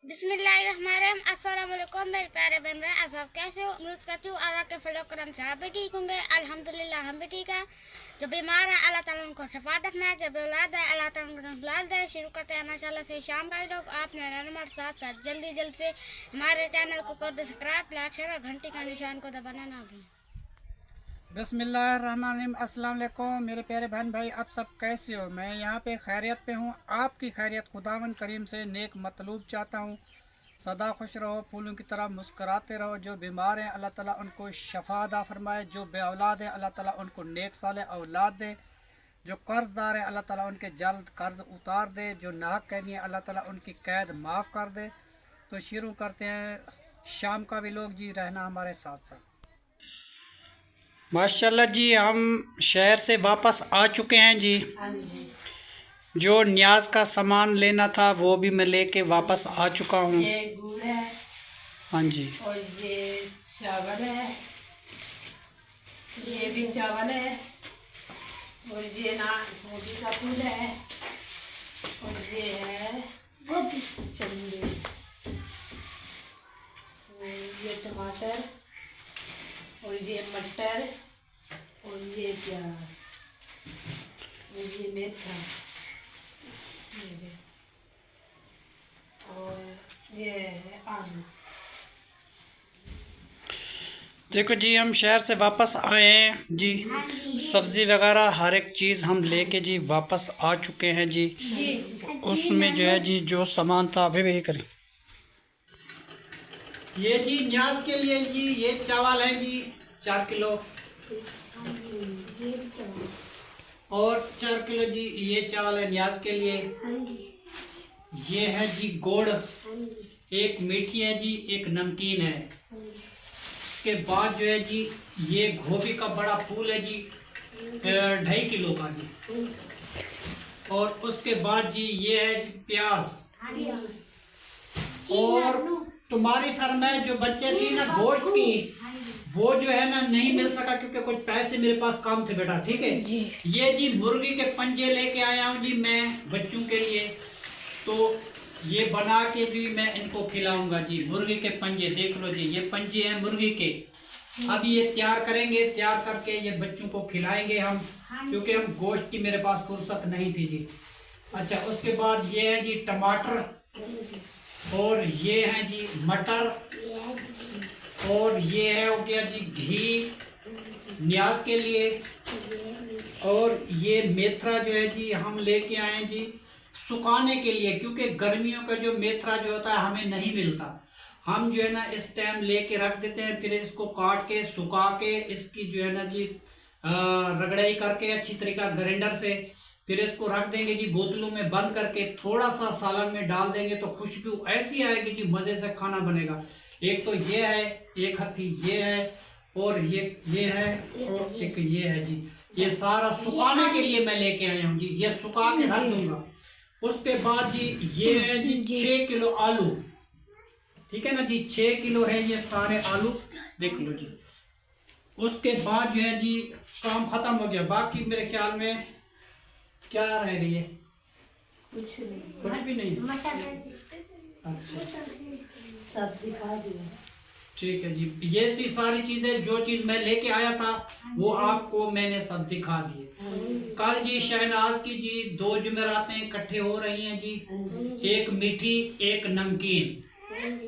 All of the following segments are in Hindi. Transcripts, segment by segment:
बिस्मिल्लाहिर्रहमानिर्रहीम। अस्सलाम वालेकुम मेरे प्यारे बहन भाई, आप सब कैसे हो? उम्मीद करती हूँ अल्लाह के फजल करम से आप भी ठीक होंगे। अल्हम्दुलिल्लाह हम भी ठीक हैं। जो बीमार हैं अल्लाह ताला उनको शफा रखना है, जब औलाद है अल्लाह ताला उनको औलाद दे। शुरू करते हैं माशाल्लाह से शाम का लोग आपने हमारे साथ साथ जल्दी से हमारे चैनल को कर दो सब्सक्राइब, लाइक, शेयर और घंटी का निशान को दबाना ना भूलें। बिस्मिल्लाहिर्रहमानिर्रहीम। अस्सलाम वालेकुम मेरे प्यारे बहन भाई, आप सब कैसे हो? मैं यहाँ पे खैरियत पे हूँ। आपकी खैरियत खुदावन करीम से नेक मतलूब चाहता हूँ। सदा खुश रहो, फूलों की तरह मुस्कराते रहो। जो बीमार हैं अल्लाह ताला उनको शफा अता फरमाए, जो बे औलाद हैं अल्लाह ताला उनको नेक साले औलाद दे, जो कर्जदार हैं अल्लाह ताला उनके जल्द कर्ज उतार दे, जो नाहक कैदी हैं अल्लाह ताला उनकी कैद माफ़ कर दे। तो शुरू करते हैं शाम का भी लोग जी, रहना हमारे साथ साथ। माशाल्लाह जी, हम शहर से वापस आ चुके हैं जी। जो न्याज का सामान लेना था वो भी मैं लेके वापस आ चुका हूँ। ये गुड़ है। हाँ जी। और ये चावल है, ये भी चावल है। और ये ना गोभी का फूल है। और ये है गोभी चंडी। और ये टमाटर और ये मटर और ये प्याज और ये मेथा और ये है आलू। देखो जी, हम शहर से वापस आए हैं जी। सब्ज़ी वगैरह हर एक चीज़ हम लेके जी वापस आ चुके हैं जी। उसमें जो है जी जो सामान था अभी भी करें। ये जी न्याज के लिए जी ये चावल है जी 4 किलो, और 4 किलो जी ये चावल है न्याज के लिए। ये है जी गुड़, एक मीठी है जी, एक नमकीन है। के बाद जो है जी ये गोभी का बड़ा फूल है जी 2.5 किलो का जी। और उसके बाद जी ये है जी प्याज। और तुम्हारी फरमाइश जो बच्चे थी ना गोश्त की, वो जो है ना नहीं मिल सका क्योंकि कुछ पैसे मेरे पास कम थे बेटा, ठीक है जी। ये जी मुर्गी के पंजे लेके आया हूँ जी मैं बच्चों के लिए। तो ये बना के भी मैं इनको खिलाऊंगा जी। मुर्गी के पंजे देख लो जी, ये पंजे हैं मुर्गी के। अब ये तैयार करेंगे, तैयार करके ये बच्चों को खिलाएंगे हम, क्योंकि हम गोश्त की मेरे पास फुर्सत नहीं थी जी। अच्छा, उसके बाद ये है जी टमाटर, और ये है जी मटर, और ये है हो गया जी घी न्याज के लिए। और ये मेथरा जो है जी हम लेके आए हैं जी सुखाने के लिए, क्योंकि गर्मियों का जो मेथरा जो होता है हमें नहीं मिलता। हम जो है ना इस टाइम लेके रख देते हैं, फिर इसको काट के सुखा के इसकी जो है ना जी रगड़ाई करके अच्छी तरीका ग्राइंडर से, फिर इसको रख देंगे जी बोतलों में बंद करके। थोड़ा सा सालन में डाल देंगे तो खुशबू ऐसी आएगी जी, मज़े से खाना बनेगा। एक तो ये है, एक हथी ये है, और ये है, और एक ये है जी। ये सारा सुखाने के लिए मैं लेके आया हूँ जी, ये सुखा के रख दूंगा। उसके बाद जी ये है जी 6 किलो आलू, ठीक है ना जी, 6 किलो है ये सारे आलू, देख लो जी। उसके बाद जो है जी काम खत्म हो गया। बाकी मेरे ख्याल में क्या रह रही है? कुछ भी नहीं। अच्छा, सब दिखा दिया। ठीक है जी। ये सी सारी चीजें जो चीज मैं लेके आया था वो आपको मैंने सब दिखा दिए। कल जी शहनाज की जी 2 जुमेरातें इकट्ठे हो रही हैं जी, एक मीठी एक नमकीन,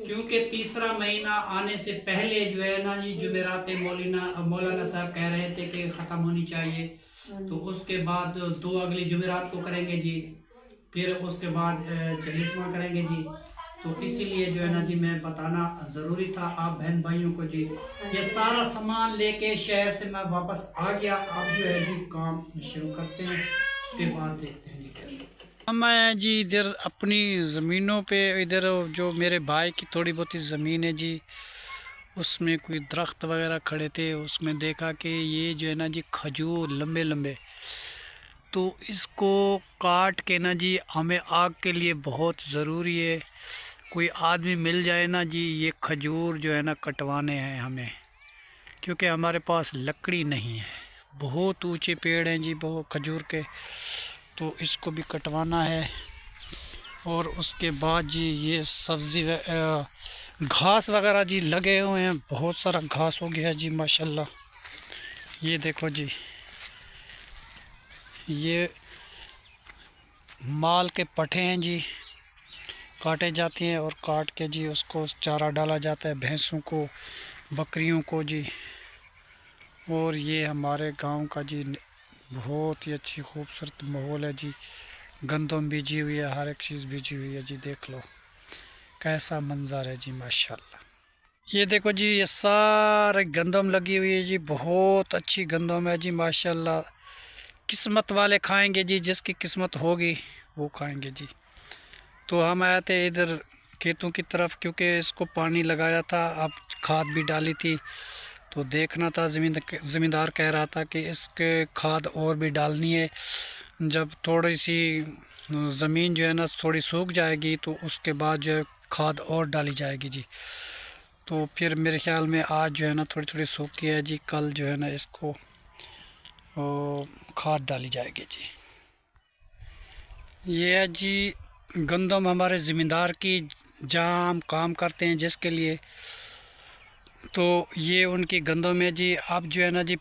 क्योंकि तीसरा महीना आने से पहले जो है ना जी जुमेरातें मौलाना साहब कह रहे थे कि ख़त्म होनी चाहिए। तो उसके बाद 2 अगली जुमेरात को करेंगे जी, फिर उसके बाद 40वां करेंगे जी। तो इसीलिए जो है ना जी मैं बताना ज़रूरी था आप बहन भाइयों को जी। ये सारा सामान लेके शहर से मैं वापस आ गया। अब जो है जी काम शुरू करते हैं, उसके बाद देखते हैं जी क्या। मैं जी इधर अपनी ज़मीनों पे, इधर जो मेरे भाई की थोड़ी बहुत ही ज़मीन है जी, उसमें कोई दरख्त वगैरह खड़े थे। उसमें देखा कि ये जो है ना जी खजूर लंबे लंबे, तो इसको काट के ना जी हमें आग के लिए बहुत ज़रूरी है। कोई आदमी मिल जाए ना जी, ये खजूर जो है ना कटवाने हैं हमें, क्योंकि हमारे पास लकड़ी नहीं है। बहुत ऊंचे पेड़ हैं जी बहुत खजूर के, तो इसको भी कटवाना है। और उसके बाद जी ये सब्ज़ी घास वगैरह जी लगे हुए हैं, बहुत सारा घास हो गया जी माशाल्लाह। ये देखो जी, ये माल के पट्ठे हैं जी, काटे जाते हैं और काट के जी उसको चारा डाला जाता है भैंसों को, बकरियों को जी। और ये हमारे गांव का जी बहुत ही अच्छी खूबसूरत माहौल है जी, गंदम बीजी हुई है, हर एक चीज़ बीजी हुई है जी। देख लो कैसा मंजर है जी माशाल्लाह। ये देखो जी, ये सारे गंदम लगी हुई है जी, बहुत अच्छी गंदम है जी माशाल्लाह। किस्मत वाले खाएंगे जी, जिसकी किस्मत होगी वो खाएंगे जी। तो हम आए थे इधर खेतों की तरफ, क्योंकि इसको पानी लगाया था, अब खाद भी डाली थी, तो देखना था। ज़मींदार कह रहा था कि इसके खाद और भी डालनी है, जब थोड़ी सी ज़मीन जो है ना थोड़ी सूख जाएगी तो उसके बाद जो है खाद और डाली जाएगी जी। तो फिर मेरे ख्याल में आज जो है ना थोड़ी थोड़ी सूखी है जी, कल जो है ना इसको खाद डाली जाएगी जी। ये है जी गंदम हमारे ज़मींदार की, जहाँ हम काम करते हैं जिसके लिए, तो ये उनकी गंदम है जी। अब जो है ना जी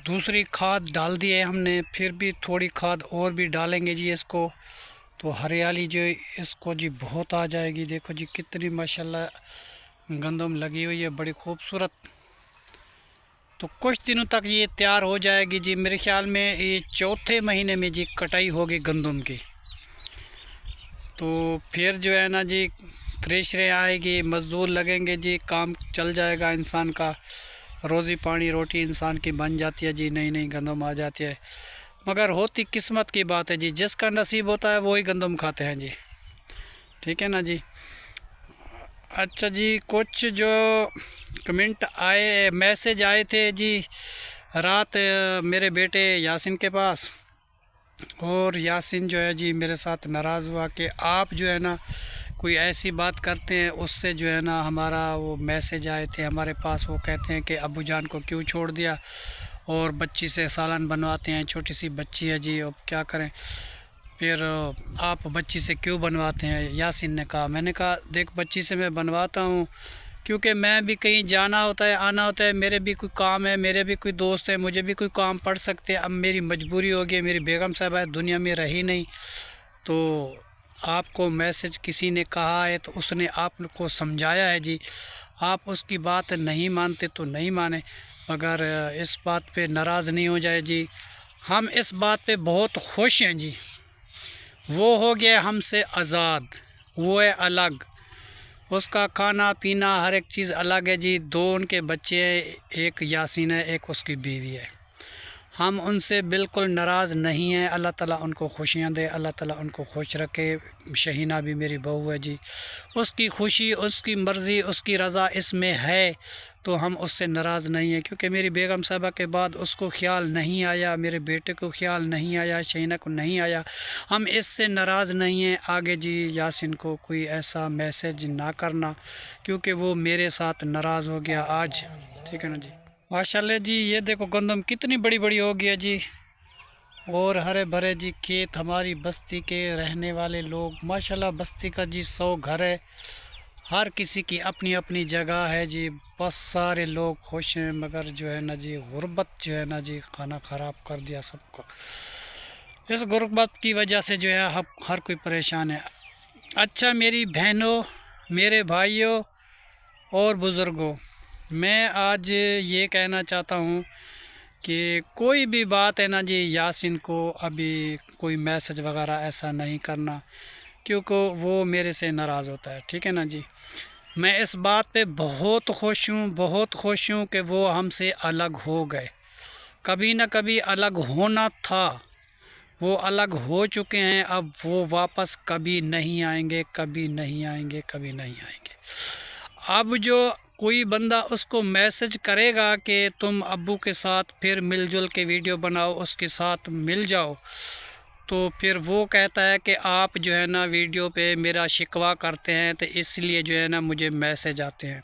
दूसरी खाद डाल दी है हमने, फिर भी थोड़ी खाद और भी डालेंगे जी इसको, तो हरियाली जो इसको जी बहुत आ जाएगी। देखो जी कितनी माशाल्लाह गंदम लगी हुई है, बड़ी खूबसूरत। तो कुछ दिनों तक ये तैयार हो जाएगी जी, मेरे ख्याल में ये चौथे महीने में जी कटाई होगी गंदम की। तो फिर जो है ना जी थ्रेशरें आएगी, मज़दूर लगेंगे जी, काम चल जाएगा, इंसान का रोज़ी पानी रोटी इंसान की बन जाती है जी, नई नई गंदम आ जाती है। मगर होती किस्मत की बात है जी, जिसका नसीब होता है वही गंदम खाते हैं जी, ठीक है ना जी। अच्छा जी, कुछ जो कमेंट आए, मैसेज आए थे जी रात मेरे बेटे यासिन के पास, और यासिन जो है जी मेरे साथ नाराज़ हुआ कि आप जो है ना कोई ऐसी बात करते हैं, उससे जो है ना हमारा वो मैसेज आए थे हमारे पास, वो कहते हैं कि अब्बू जान को क्यों छोड़ दिया और बच्ची से सालन बनवाते हैं, छोटी सी बच्ची है जी, अब क्या करें, फिर आप बच्ची से क्यों बनवाते हैं। यासिन ने कहा, मैंने कहा देख बच्ची से मैं बनवाता हूँ क्योंकि मैं भी कहीं जाना होता है, आना होता है, मेरे भी कोई काम है, मेरे भी कोई दोस्त है, मुझे भी कोई काम पड़ सकते हैं। अब मेरी मजबूरी हो गई, मेरी बेगम साहबा दुनिया में रही नहीं, तो आपको मैसेज किसी ने कहा है तो उसने आपको समझाया है जी, आप उसकी बात नहीं मानते तो नहीं माने, मगर इस बात पे नाराज़ नहीं हो जाए जी। हम इस बात पे बहुत खुश हैं जी, वो हो गया हमसे आज़ाद, वो है अलग, उसका खाना पीना हर एक चीज़ अलग है जी। 2 उनके बच्चे हैं, एक यासीन है, एक उसकी बीवी है। हम उनसे बिल्कुल नाराज़ नहीं हैं। अल्लाह ताला उनको खुशियाँ दे, अल्लाह ताला उनको खुश रखे। शहीना भी मेरी बहू है जी, उसकी खुशी, उसकी मर्ज़ी, उसकी रज़ा इसमें है, तो हम उससे नाराज़ नहीं हैं। क्योंकि मेरी बेगम साहबा के बाद उसको ख्याल नहीं आया, मेरे बेटे को ख्याल नहीं आया, शहीना को नहीं आया, हम इससे नाराज़ नहीं हैं। आगे जी यासिन को कोई ऐसा मैसेज ना करना, क्योंकि वो मेरे साथ नाराज़ हो गया आज, ठीक है ना जी। माशाल्लाह जी, ये देखो गंदम कितनी बड़ी बड़ी हो गई है जी, और हरे भरे जी खेत। हमारी बस्ती के रहने वाले लोग माशाल्लाह, बस्ती का जी 100 घर है, हर किसी की अपनी अपनी जगह है जी, बस सारे लोग खुश हैं। मगर जो है ना जी गुर्बत जो है ना जी खाना ख़राब कर दिया सबको। इस गुर्बत की वजह से जो है हर कोई परेशान है। अच्छा मेरी बहनों, मेरे भाइयों और बुज़ुर्गों, मैं आज ये कहना चाहता हूँ कि कोई भी बात है ना जी, यासिन को अभी कोई मैसेज वगैरह ऐसा नहीं करना, क्योंकि वो मेरे से नाराज़ होता है, ठीक है ना जी। मैं इस बात पे बहुत खुश हूँ, बहुत खुश हूँ कि वो हमसे अलग हो गए। कभी ना कभी अलग होना था, वो अलग हो चुके हैं, अब वो वापस कभी नहीं आएंगे, कभी नहीं आएंगे, कभी नहीं आएंगे। अब जो कोई बंदा उसको मैसेज करेगा कि तुम अब्बू के साथ फिर मिलजुल के वीडियो बनाओ, उसके साथ मिल जाओ, तो फिर वो कहता है कि आप जो है ना वीडियो पे मेरा शिकवा करते हैं, तो इसलिए जो है ना मुझे मैसेज आते हैं।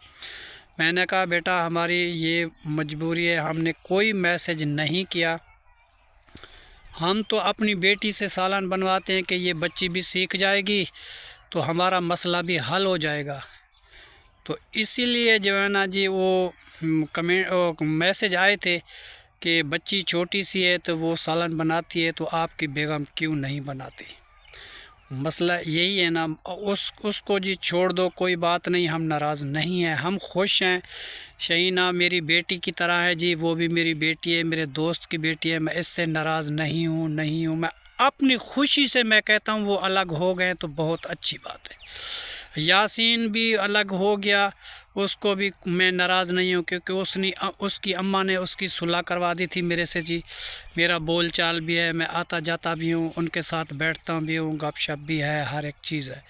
मैंने कहा बेटा हमारी ये मजबूरी है, हमने कोई मैसेज नहीं किया, हम तो अपनी बेटी से सालन बनवाते हैं कि ये बच्ची भी सीख जाएगी, तो हमारा मसला भी हल हो जाएगा। तो इसीलिए जो है ना जी वो मैसेज आए थे कि बच्ची छोटी सी है तो वो सालन बनाती है, तो आपकी बेगम क्यों नहीं बनाती। मसला यही है ना। उसको जी छोड़ दो, कोई बात नहीं, हम नाराज़ नहीं हैं, हम खुश हैं। शहीना मेरी बेटी की तरह है जी, वो भी मेरी बेटी है, मेरे दोस्त की बेटी है। मैं इससे नाराज़ नहीं हूँ। मैं अपनी खुशी से मैं कहता हूँ वो अलग हो गए तो बहुत अच्छी बात है। यासीन भी अलग हो गया, उसको भी मैं नाराज़ नहीं हूँ, क्योंकि उसकी अम्मा ने उसकी सुलह करवा दी थी मेरे से जी। मेरा बोल चाल भी है, मैं आता जाता भी हूँ, उनके साथ बैठता भी हूँ, गपशप भी है, हर एक चीज़ है।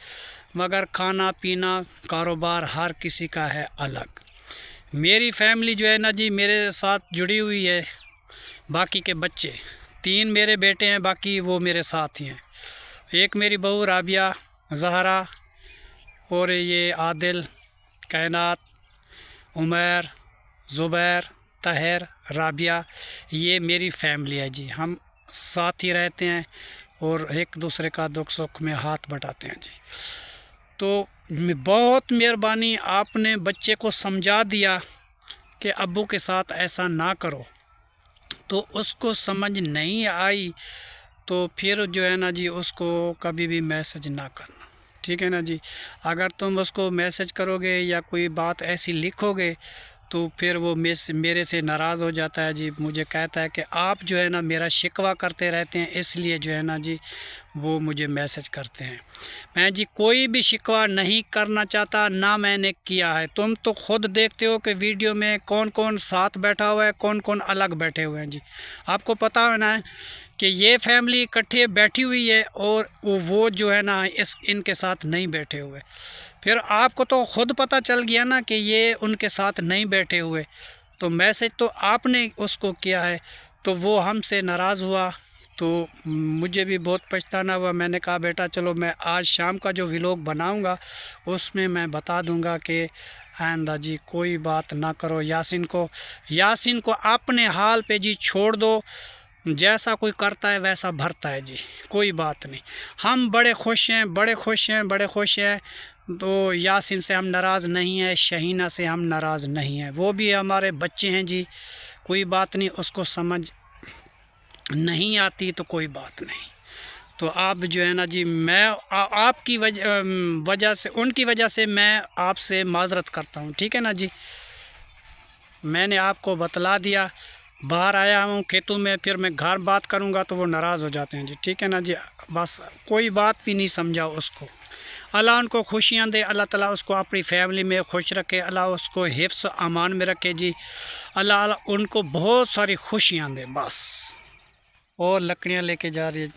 मगर खाना पीना कारोबार हर किसी का है अलग। मेरी फैमिली जो है ना जी मेरे साथ जुड़ी हुई है। बाकी के बच्चे 3 मेरे बेटे हैं, बाकी वो मेरे साथ ही हैं। एक मेरी बहू राबिया, ज़हरा, और ये आदिल, कायनात, उमर, ज़ुबैर, ताहिर, राबिया, ये मेरी फैमिली है जी। हम साथ ही रहते हैं और एक दूसरे का दुख सुख में हाथ बटाते हैं जी। तो बहुत मेहरबानी, आपने बच्चे को समझा दिया कि अब्बू के साथ ऐसा ना करो, तो उसको समझ नहीं आई तो फिर जो है ना जी उसको कभी भी मैसेज ना करना, ठीक है ना जी। अगर तुम उसको मैसेज करोगे या कोई बात ऐसी लिखोगे तो फिर वो मेरे से नाराज़ हो जाता है जी। मुझे कहता है कि आप जो है ना मेरा शिकवा करते रहते हैं, इसलिए जो है ना जी वो मुझे मैसेज करते हैं। मैं जी कोई भी शिकवा नहीं करना चाहता, ना मैंने किया है। तुम तो खुद देखते हो कि वीडियो में कौन कौन साथ बैठा हुआ है, कौन कौन अलग बैठे हुए हैं जी। आपको पता है ना कि ये फैमिली इकट्ठे बैठी हुई है और वो जो है ना इनके साथ नहीं बैठे हुए। फिर आपको तो ख़ुद पता चल गया ना कि ये उनके साथ नहीं बैठे हुए, तो मैसेज तो आपने उसको किया है, तो वो हमसे नाराज़ हुआ। तो मुझे भी बहुत पछताना हुआ। मैंने कहा बेटा चलो मैं आज शाम का जो व्लॉग बनाऊंगा उसमें मैं बता दूंगा कि आइंदा जी कोई बात ना करो। यासीन को अपने हाल पे जी छोड़ दो, जैसा कोई करता है वैसा भरता है जी, कोई बात नहीं। हम बड़े खुश हैं। तो यासीन से हम नाराज़ नहीं हैं, शहीना से हम नाराज़ नहीं हैं, वो भी हमारे बच्चे हैं जी। कोई बात नहीं, उसको समझ नहीं आती तो कोई बात नहीं। तो आप जो है ना जी मैं आपकी वजह से, उनकी वजह से मैं आपसे माज़रत करता हूँ, ठीक है ना जी। मैंने आपको बतला दिया, बाहर आया हूँ खेतों में, फिर मैं घर बात करूँगा तो वो नाराज़ हो जाते हैं जी, ठीक है ना जी। बस कोई बात भी नहीं समझा उसको। अल्लाह उनको खुशियाँ दे, अल्लाह ताला उसको अपनी फैमिली में खुश रखे, अल्लाह उसको हिफ्ज़ अमान में रखे जी। अल्लाह उनको बहुत सारी खुशियाँ दे बस। और लकड़ियाँ लेके जा रही है,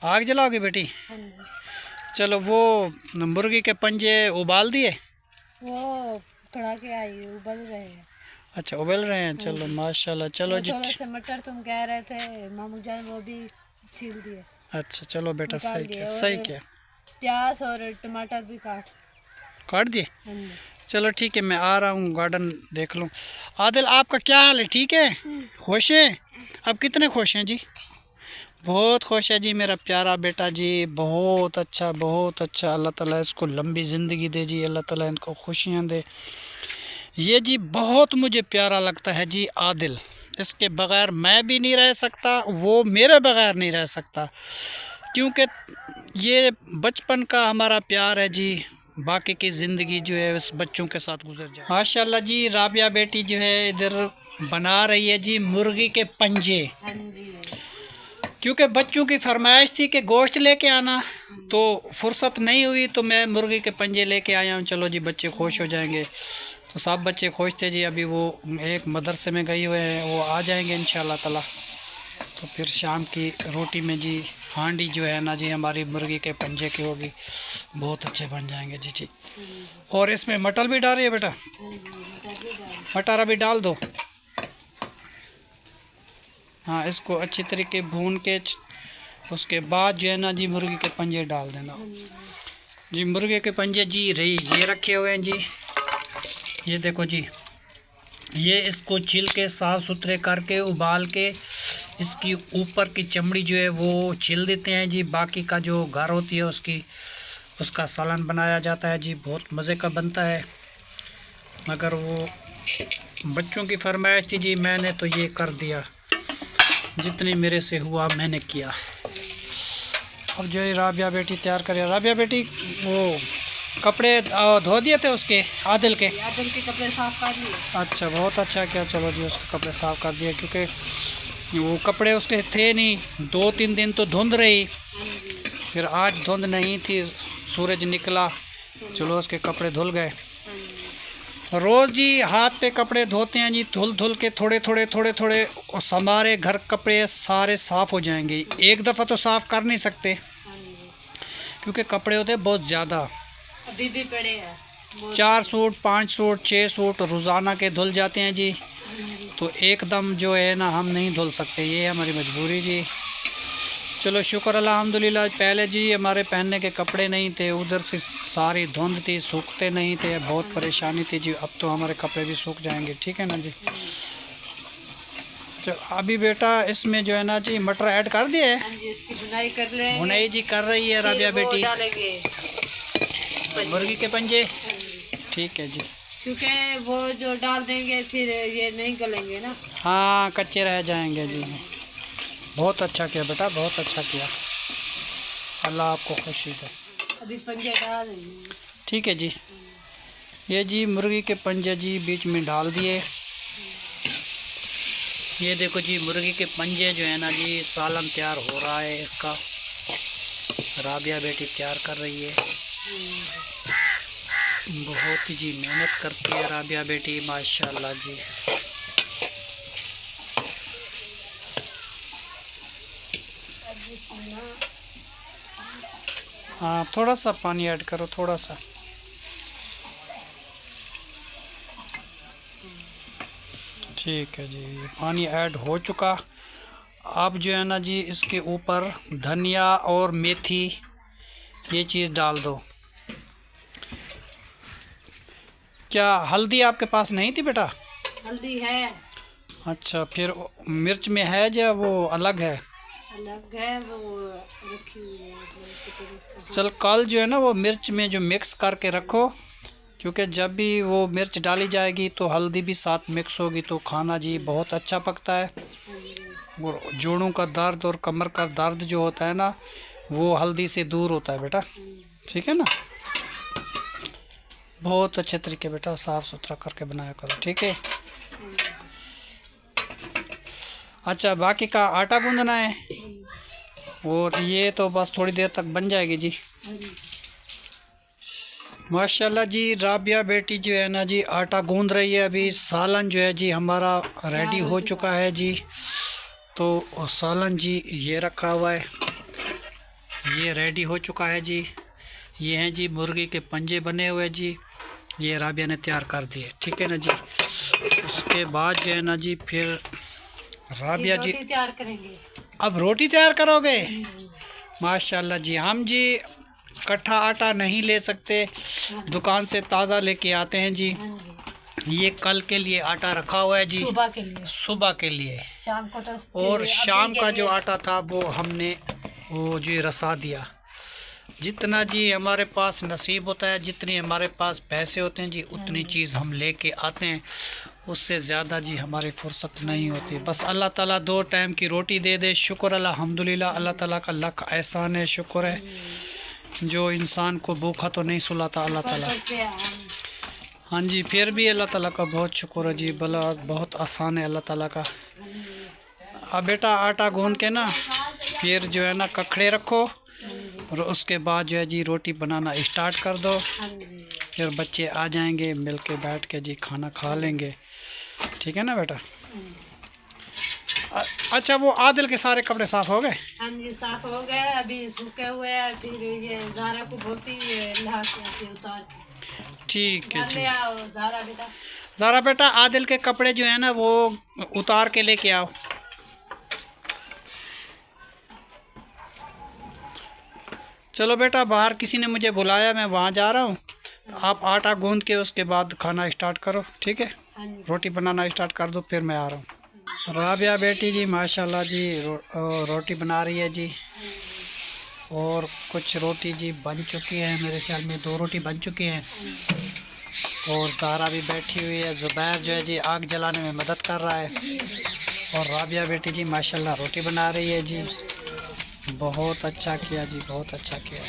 आग जलाओगे बेटी? चलो वो मुर्गी के पंजे उबाल दिए, वो कड़ा के आई उबल रहे हैं। अच्छा उबल रहे हैं, चलो माशाल्लाह। चलो जी, थोड़े से मटर तुम कह रहे थे मामू जान, वो भी छील दिए। अच्छा चलो बेटा, सही किया। प्याज और टमाटर भी काट दिए। चलो ठीक है, मैं आ रहा हूँ, गार्डन देख लूँ। आदिल आपका क्या हाल है? ठीक है, खुश है? अब कितने खुश हैं जी? बहुत खुश है जी मेरा प्यारा बेटा जी, बहुत अच्छा। अल्लाह ताला इसको लंबी ज़िंदगी दे जी, अल्लाह ताला इनको खुशियाँ दे। ये जी बहुत मुझे प्यारा लगता है जी आदिल, इसके बग़ैर मैं भी नहीं रह सकता, वो मेरे बग़ैर नहीं रह सकता, क्योंकि ये बचपन का हमारा प्यार है जी। बाकी की ज़िंदगी जो है उस बच्चों के साथ गुजर जाए। माशाल्लाह जी, राबिया बेटी जो है इधर बना रही है जी मुर्गी के पंजे, क्योंकि बच्चों की फरमाइश थी कि गोश्त लेके आना, तो फुर्सत नहीं हुई तो मैं मुर्गी के पंजे लेके आया हूँ। चलो जी बच्चे खुश हो जाएंगे, तो सब बच्चे खुश थे जी। अभी वो एक मदरसे में गए हुए हैं, वो आ जाएंगे इंशाल्लाह ताला। तो फिर शाम की रोटी में जी हांडी जो है ना जी हमारी मुर्गी के पंजे की होगी, बहुत अच्छे बन जाएंगे जी। और इसमें मटर भी डाल रही है बेटा? मटर अभी डाल दो। हाँ, इसको अच्छी तरीके भून के उसके बाद जो है ना जी मुर्गी के पंजे डाल देना जी। मुर्गे के पंजे जी ये रखे हुए हैं जी, ये देखो जी। ये इसको छिल के साफ़ सुथरे करके उबाल के इसकी ऊपर की चमड़ी जो है वो छिल देते हैं जी। बाकी का जो घर होती है उसकी उसका सालन बनाया जाता है जी, बहुत मज़े का बनता है। मगर वो बच्चों की फरमाइश थी जी, मैंने तो ये कर दिया, जितनी मेरे से हुआ मैंने किया। अब जो ये राबिया बेटी तैयार करे। राबिया बेटी वो कपड़े धो दिए थे उसके आदिल के कपड़े साफ कर दिए। अच्छा, बहुत अच्छा किया। चलो जी, उसके कपड़े साफ़ कर दिए, क्योंकि वो कपड़े उसके थे नहीं। 2-3 दिन तो धुंध रही, फिर आज धुंध नहीं थी, सूरज निकला, चलो उसके कपड़े धुल गए। रोज़ जी हाथ पे कपड़े धोते हैं जी, धुल के थोड़े थोड़े और हमारे घर कपड़े सारे साफ़ हो जाएंगे। एक दफ़ा तो साफ़ कर नहीं सकते, क्योंकि कपड़े होते हैं बहुत ज़्यादा। अभी भी पड़े हैं 4 सूट 5 सूट 6 सूट रोज़ाना के धुल जाते हैं जी। तो एकदम जो है ना हम नहीं धुल सकते, ये हमारी मजबूरी जी। चलो शुक्र अल्हम्दुलिल्लाह। पहले जी हमारे पहनने के कपड़े नहीं थे, उधर से सारी धुंध थी, सूखते नहीं थे, बहुत परेशानी थी जी। अब तो हमारे कपड़े भी सूख जाएंगे, ठीक है ना जी। तो अभी बेटा इसमें जो है ना जी मटर ऐड कर दिए, इसकी बुनाई कर लें। बुनाई जी कर रही है राबिया बेटी, मुर्गी के पंजे, ठीक है जी। क्योंकि वो जो डाल देंगे फिर ये नहीं गलेंगे ना। हाँ, कच्चे रह जाएंगे जी। बहुत अच्छा किया बेटा, बहुत अच्छा किया, अल्लाह आपको खुशी दे। अभी पंजे डाल देंगे, ठीक है जी। ये जी मुर्गी के पंजे जी बीच में डाल दिए। ये देखो जी मुर्गी के पंजे जो है ना जी, सालन तैयार हो रहा है इसका। राबिया बेटी तैयार कर रही है, बहुत जी मेहनत करती है राबिया बेटी, माशाल्लाह जी। हाँ, थोड़ा सा पानी ऐड करो, थोड़ा सा। ठीक है जी, पानी ऐड हो चुका। अब जो है ना जी इसके ऊपर धनिया और मेथी ये चीज़ डाल दो। क्या हल्दी आपके पास नहीं थी बेटा? हल्दी है। अच्छा, फिर मिर्च में है या वो अलग है? अलग है, वो रखी हुई है। चल कल जो है ना वो मिर्च में जो मिक्स करके रखो, क्योंकि जब भी वो मिर्च डाली जाएगी तो हल्दी भी साथ मिक्स होगी, तो खाना जी बहुत अच्छा पकता है। और जोड़ों का दर्द और कमर का दर्द जो होता है ना, वो हल्दी से दूर होता है बेटा, ठीक है ना। बहुत अच्छे तरीके बेटा साफ़ सुथरा करके बनाया करो, ठीक है। अच्छा, बाकी का आटा गूंदना है, और ये तो बस थोड़ी देर तक बन जाएगी जी। माशाल्लाह जी, राबिया बेटी जो है ना जी आटा गूंद रही है। अभी सालन जो है जी हमारा रेडी हो चुका है जी। तो सालन जी ये रखा हुआ है, ये रेडी हो चुका है जी। ये हैं जी मुर्गी के पंजे बने हुए जी, ये राबिया ने तैयार कर दिए, ठीक है ना जी। उसके बाद जो है ना जी फिर राबिया जी तैयार करेंगे। अब रोटी तैयार करोगे? माशाल्लाह जी। हम जी कट्ठा आटा नहीं ले सकते, दुकान से ताज़ा लेके आते हैं जी। ये कल के लिए आटा रखा हुआ है जी, सुबह के लिए। शाम को तो और शाम का जो आटा था वो हमने वो जी रसा दिया। जितना जी हमारे पास नसीब होता है, जितनी हमारे पास पैसे होते हैं जी, उतनी चीज़ हम लेके आते हैं। उससे ज़्यादा जी हमारी फुर्सत नहीं होती। बस अल्लाह ताला 2 टाइम की रोटी दे दे, शुक्र अल्हम्दुलिल्लाह। अल्लाह ताला का लाख एहसान है, शुक्र है, जो इंसान को भूखा तो नहीं सुलाता अल्लाह ताला। हाँ जी, फिर भी अल्लाह ताला का बहुत शुक्र है जी, भला बहुत आसान है अल्लाह ताला का। अब बेटा आटा गूंद के ना फिर जो है ना कखड़े रखो, और उसके बाद जो है जी रोटी बनाना स्टार्ट कर दो। फिर बच्चे आ जाएंगे, मिल के बैठ के जी खाना खा लेंगे, ठीक है ना बेटा। अच्छा, वो आदिल के सारे कपड़े साफ़ हो गए? हाँ जी, साफ हो गए, अभी सूखे हुए हैं। फिर ये ज़ारा को बोलती है उतार के, ठीक है जी। ज़ारा बेटा, ज़ारा बेटा आदिल के कपड़े जो है ना वो उतार के लेके आओ। चलो बेटा, बाहर किसी ने मुझे बुलाया, मैं वहाँ जा रहा हूँ। आप आटा गूंद के उसके बाद खाना स्टार्ट करो, ठीक है। रोटी बनाना स्टार्ट कर दो, फिर मैं आ रहा हूँ। राबिया बेटी जी माशाल्लाह जी रोटी बना रही है जी। और कुछ रोटी जी बन चुकी है, मेरे ख्याल में 2 रोटी बन चुकी हैं। और ज़हरा भी बैठी हुई है, ज़ुबैर जो है जी आग जलाने में मदद कर रहा है, और राबिया बेटी जी माशाल्लाह रोटी बना रही है जी। बहुत अच्छा किया जी, बहुत अच्छा किया।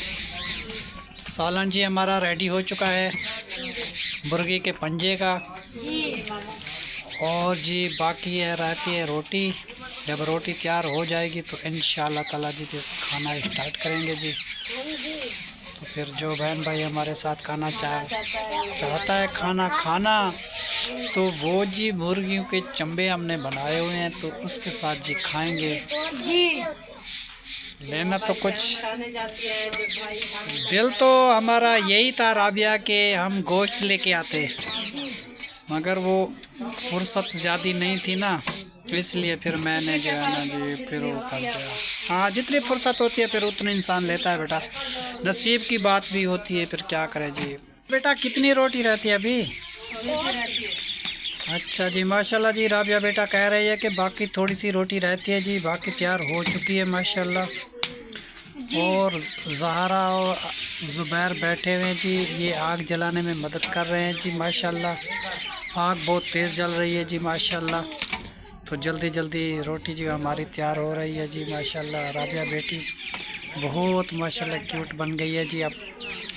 सालन जी हमारा रेडी हो चुका है मुर्गी के पंजे का, और जी बाकी है रहती है रोटी। जब रोटी तैयार हो जाएगी तो इंशाअल्लाह ताला जी खाना स्टार्ट करेंगे जी। तो फिर जो बहन भाई हमारे साथ खाना चाहता है खाना तो वो जी मुर्गियों के चंबे हमने बनाए हुए हैं, तो उसके साथ जी खाएंगे जी। लेना तो कुछ दिल तो हमारा यही था राबिया के हम गोश्त लेके आते, मगर वो फुर्सत ज़्यादा नहीं थी ना, इसलिए फिर मैंने जो है ना जी फिर वो कर दिया। हाँ, जितनी फुर्सत होती है फिर उतनी इंसान लेता है बेटा, नसीब की बात भी होती है, फिर क्या करे जी। बेटा कितनी रोटी रहती है अभी? अच्छा जी माशाल्लाह जी। राबिया बेटा कह रही है कि बाकी थोड़ी सी रोटी रहती है जी, बाकी तैयार हो चुकी है माशाल्लाह। और ज़हरा और ज़ुबैर बैठे हुए हैं जी, ये आग जलाने में मदद कर रहे हैं जी माशाल्लाह। आग बहुत तेज़ जल रही है जी माशाल्लाह। तो जल्दी जल्दी रोटी जो हमारी तैयार हो रही है जी माशाल्लाह। राबिया बेटी बहुत माशाल्लाह क्यूट बन गई है जी, अब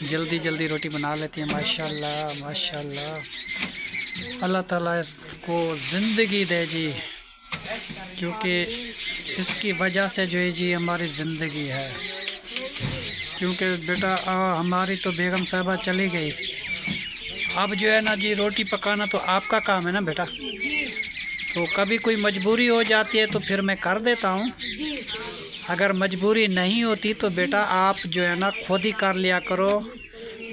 जल्दी जल्दी रोटी बना लेती है माशाल्लाह माशाल्लाह। अल्लाह ताला इसको ज़िंदगी दे जी, क्योंकि इसकी वजह से जो है जी हमारी ज़िंदगी है। क्योंकि बेटा हमारी तो बेगम साहबा चली गई, अब जो है ना जी रोटी पकाना तो आपका काम है ना बेटा। तो कभी कोई मजबूरी हो जाती है तो फिर मैं कर देता हूँ, अगर मजबूरी नहीं होती तो बेटा आप जो है ना खुद ही कर लिया करो,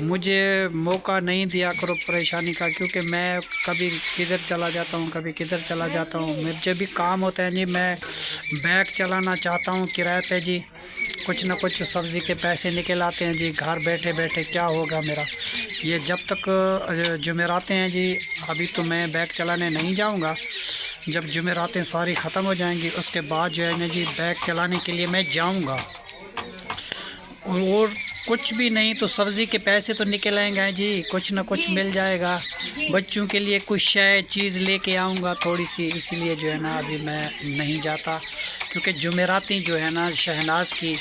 मुझे मौका नहीं दिया करो परेशानी का, क्योंकि मैं कभी किधर चला जाता हूँ कभी किधर चला जाता हूँ। मुझे भी काम होता है जी, मैं बैग चलाना चाहता हूँ किराए पे जी, कुछ ना कुछ सब्ज़ी के पैसे निकल आते हैं जी। घर बैठे बैठे क्या होगा मेरा, ये जब तक जुमेरातें हैं जी, अभी तो मैं बैग चलाने नहीं जाऊँगा, जब जुमेरातें सारी ख़त्म हो जाएंगी उसके बाद जो है ना जी बैग चलाने के लिए मैं जाऊँगा। और कुछ भी नहीं तो सब्ज़ी के पैसे तो निकल आएंगे जी, कुछ ना कुछ मिल जाएगा। बच्चों के लिए कुछ शायद चीज़ लेके आऊँगा थोड़ी सी, इसीलिए जो है ना अभी मैं नहीं जाता, क्योंकि जुमेराती जो है ना शहनाज की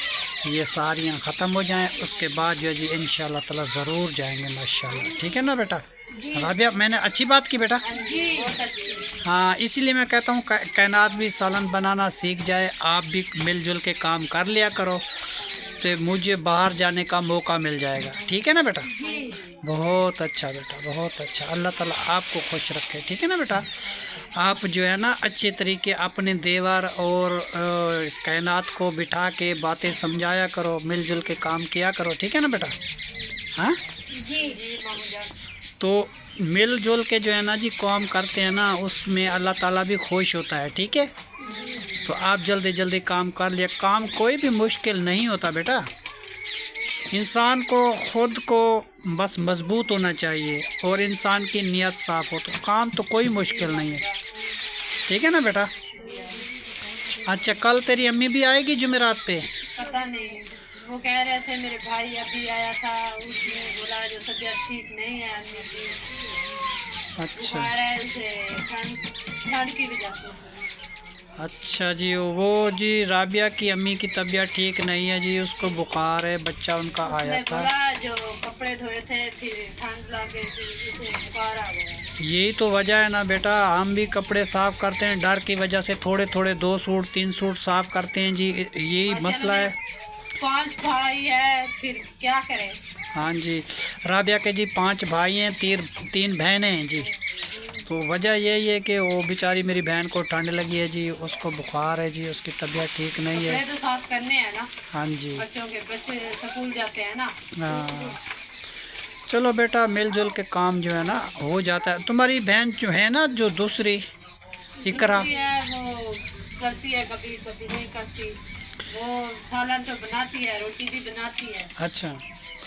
ये सारियाँ ख़त्म हो जाएं उसके बाद जो है जी इंशाअल्लाह ताला ज़रूर जाएंगे माशाअल्लाह। ठीक है ना बेटा? राबिया मैंने अच्छी बात की बेटा। हाँ, इसीलिए मैं कहता हूँ कायनात भी सालन बनाना सीख जाए, आप भी मिलजुल के काम कर लिया करो, तो मुझे बाहर जाने का मौका मिल जाएगा। ठीक है ना बेटा? बहुत अच्छा बेटा, बहुत अच्छा। अल्लाह ताला आपको खुश रखे। ठीक है ना बेटा? आप जो है ना अच्छे तरीके अपने देवर और कायनात को बिठा के बातें समझाया करो, मिलजुल के काम किया करो। ठीक है ना बेटा? हाँ तो मिलजुल के जो है ना जी काम करते हैं ना, उसमें अल्लाह ताला भी खुश होता है। ठीक है, तो आप जल्दी जल्दी काम कर लिया। काम कोई भी मुश्किल नहीं होता बेटा, इंसान को खुद को बस मजबूत होना चाहिए और इंसान की नीयत साफ़ हो तो काम तो कोई मुश्किल नहीं है। ठीक है ना बेटा? अच्छा, कल तेरी अम्मी भी आएगी जुमेरात पे? पता नहीं, वो कह रहे थे मेरे भाई अभी आया था, उसने बोला जो तबीयत ठीक नहीं है अम्मी की। अच्छा, ठंड की वजह से। अच्छा जी, वो जी राबिया की अम्मी की तबीयत ठीक नहीं है जी, उसको बुखार है, बच्चा उनका आया था। जो कपड़े धोए थे फिर ठंड लग गई थी, बुखार आ गया। यही तो वजह है ना बेटा, हम भी कपड़े साफ़ करते हैं डर की वजह से, थोड़े थोड़े 2 सूट 3 सूट साफ़ करते हैं जी, यही मसला है। 5 भाई है, फिर क्या करें? हाँ जी, राबिया के जी 5 भाई हैं, 3 बहनें हैं जी। तो वजह यही है कि वो बेचारी मेरी बहन को ठंड लगी है जी, उसको बुखार है जी, उसकी तबीयत ठीक नहीं है। तो साफ करने हैं ना। हाँ जी, बच्चों के बच्चे स्कूल जाते हैं ना। हाँ, चलो बेटा मिलजुल के काम जो है ना हो जाता है। तुम्हारी बहन जो है ना जो दूसरी इकरा, वो करती है, कभी कभी नहीं करती। वो सालन तो बनाती है, रोटी भी बनाती है। अच्छा,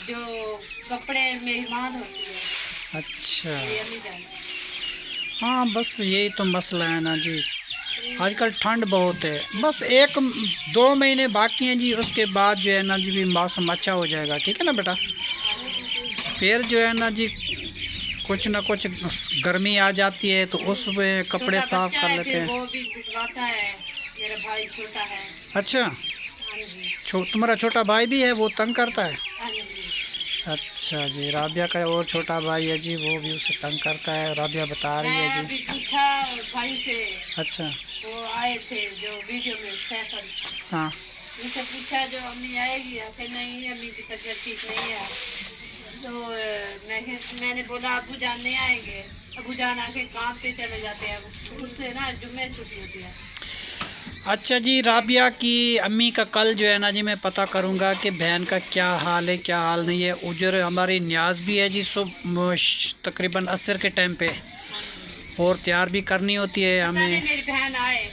जो कपड़े मेरी माँ धोती है। अच्छा, ये नहीं जानती। हाँ बस यही तो मसला है ना जी, आजकल ठंड बहुत है। बस 1-2 महीने बाकी हैं जी, उसके बाद जो है ना जी भी मौसम अच्छा हो जाएगा, ठीक है ना बेटा। फिर जो है ना जी कुछ ना कुछ गर्मी आ जाती है तो उसमें कपड़े साफ कर लेते हैं। वो भी भिजवाता है, मेरा भाई छोटा है। अच्छा, हाँ जी। तुम्हारा छोटा भाई भी है, वो तंग करता है? हाँ जी। अच्छा जी, राबिया का और छोटा भाई है जी, वो भी उसे तंग करता है, राबिया बता रही है मैं जी। अभी पूछा भाई से, अच्छा, वो आए थे जो वीडियो में सैफर, हाँ उनसे पूछा जो अम्मी आएगी, फिर नहीं अम्मी की तबीयत ठीक नहीं है। तो मैंने बोला अबू जान नहीं आएंगे, अबू जान आके काम पे चले जाते हैं, उससे ना जुम्मे छुट्टी होती है। अच्छा जी, राबिया की अम्मी का कल जो है ना जी मैं पता करूँगा कि बहन का क्या हाल है क्या हाल नहीं है। उजर हमारी न्याज भी है जी, तकरीबन असर के टाइम पे, और तैयार भी करनी होती है हमें। मेरी बहन आए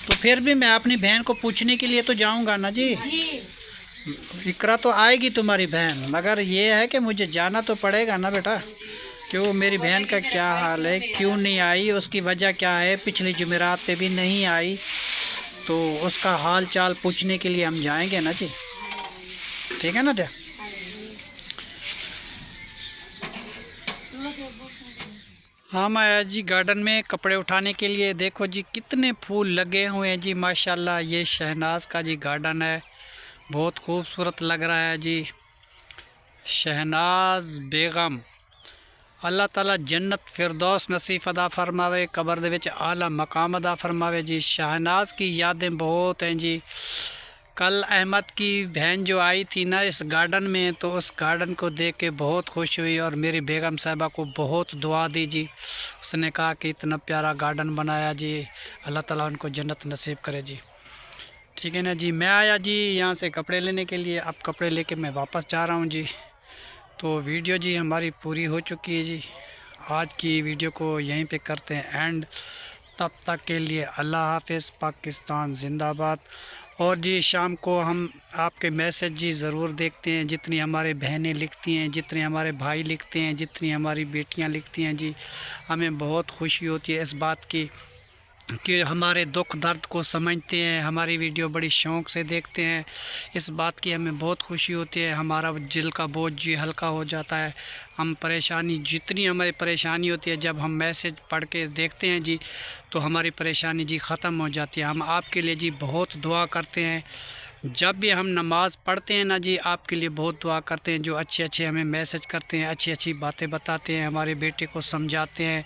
तो फिर भी मैं अपनी बहन को पूछने के लिए तो जाऊँगा ना जी। इकरा तो आएगी तुम्हारी बहन, मगर ये है कि मुझे जाना तो पड़ेगा ना बेटा। क्यों, मेरी बहन का क्या हाल है, क्यों नहीं आई, उसकी वजह क्या है, पिछली जुमेरात पे भी नहीं आई, तो उसका हाल चाल पूछने के लिए हम जाएंगे ना जी, ठीक है ना जी। हम आया जी गार्डन में कपड़े उठाने के लिए। देखो जी कितने फूल लगे हुए हैं जी माशाल्लाह। ये शहनाज का जी गार्डन है, बहुत खूबसूरत लग रहा है जी। शहनाज बेगम, अल्लाह ताला जन्नत फिरदौस नसीब अदा फरमावे, कबर दे विच आला मकाम अदा फरमावे जी। शहनाज की यादें बहुत हैं जी। कल अहमद की बहन जो आई थी ना इस गार्डन में, तो उस गार्डन को देख के बहुत खुश हुई और मेरी बेगम साहिबा को बहुत दुआ दी जी। उसने कहा कि इतना प्यारा गार्डन बनाया जी, अल्लाह ताला उनको जन्नत नसीब करे जी, ठीक है ना जी। मैं आया जी यहाँ से कपड़े लेने के लिए, अब कपड़े लेके मैं वापस जा रहा हूँ जी। तो वीडियो जी हमारी पूरी हो चुकी है जी। आज की वीडियो को यहीं पे करते हैं एंड। तब तक के लिए अल्लाह हाफ़िज़, पाकिस्तान ज़िंदाबाद। और जी शाम को हम आपके मैसेज जी ज़रूर देखते हैं, जितनी हमारे बहनें लिखती हैं, जितने हमारे भाई लिखते हैं, जितनी हमारी बेटियां लिखती हैं जी, हमें बहुत खुशी होती है इस बात की कि हमारे दुख दर्द को समझते हैं, हमारी वीडियो बड़ी शौक़ से देखते हैं। इस बात की हमें बहुत खुशी होती है, हमारा दिल का बोझ जी हल्का हो जाता है। हम परेशानी, जितनी हमारी परेशानी होती है, जब हम मैसेज पढ़ के देखते हैं जी तो हमारी परेशानी जी ख़त्म हो जाती है। हम आपके लिए जी बहुत दुआ करते हैं। जब भी हम नमाज़ पढ़ते हैं ना जी, आपके लिए बहुत दुआ करते हैं। जो अच्छे अच्छे हमें मैसेज करते हैं, अच्छी अच्छी बातें बताते हैं, हमारे बेटे को समझाते हैं।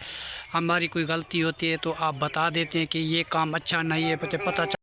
हमारी कोई गलती होती है तो आप बता देते हैं कि ये काम अच्छा नहीं है, पता